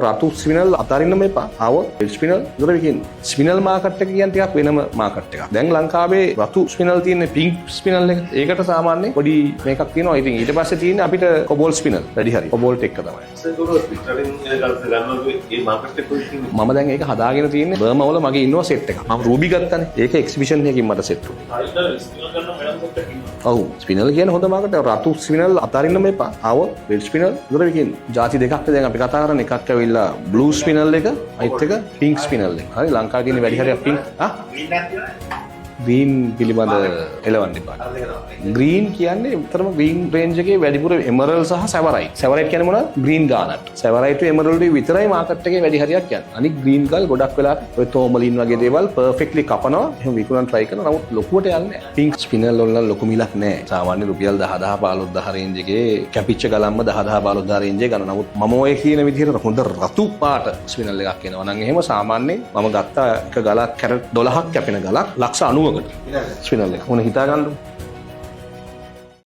රතු ස්පිනල් අතාරින්න මේපා. ආවොත් රෙඩ් ස්පිනල් උදේ විකින් ස්පිනල් මාකට් එක කියන්නේ ටිකක් වෙනම මාකට් එකක්. දැන් ලංකාවේ රතු ස්පිනල් තියෙන්නේ පින්ක් ස්පිනල් එක. ඒකට සාමාන්‍යයෙන් පොඩි මේකක් තියෙනවා. ඉතින් ඊට පස්සේ තියෙන්නේ අපිට කොබෝල් ස්පිනල්. වැඩි හරි. කොබෝල්ට් එක තමයි. මම දැන් ඒක හදාගෙන තියෙන්නේ බර්මා වල මගේ ඉන්නවා සෙට් එකක්. මම රූබි ගත්තානේ. ඒක එක්සිබිෂන් එකකින් මට සෙට් වුණා. ඔව් ස්පිනල් කියන්නේ හොඳ මාකට් එක. රතු ස්පිනල් අතාරින්න මේපා. ආවොත් රෙඩ් ස්පිනල් උදේ විකින් ಜಾති දෙකක් දැන් අපි කතා කරන එකක් ඇවිල්ලා බ්ලූ ස්පිනල් එක අනිත් එක පින්ක් ස්පිනල් එක. හරි ලංකාවේ තියෙන වැඩි හරියක් පින්ක්. ග්‍රීන් පිළිබඳ එලවන්න එපා. ග්‍රීන් කියන්නේ උතරම ග්‍රීන් රේන්ජ් එකේ වැඩිපුර එමරල්ඩ් සහ සැවරයිට්. සැවරයිට් කියන්නේ මොනවද? ග්‍රීන් ගානට්. සැවරයිට් එමරල්ඩ් විතරයි මාකට් එකේ වැඩි හරියක් යන්නේ. අනිත් ග්‍රීන් ගල් ගොඩක් වෙලාවට ඔය තෝමලින් වගේ දේවල් පර්ෆෙක්ට්ලි කපනවා. එහෙම විකුණන්න try කරනවා. නමුත් ලොකුවට යන්නේ නැහැ. පින්ක් ස්පිනල් වල ලොකු මිලක් නැහැ. සාමාන්‍ය රුපියල් 10,000 15000 රේන්ජ් එකේ කැපිච්ච ගලම්ම 10,000 15000 රේන්ජ් එකේ ගන්න. නමුත් මම ඔය කියන විදිහට හොඳ රතු පාට ස්පිනල් එකක් එනවා නම් එහෙම සාමාන්‍යයෙන් මම ගත්ත එක ගලක් කැරට් 12ක් කැපෙන ගලක් ලක්ෂ 90කට ස්පිනල් එක. මොන හිතා ගන්නද?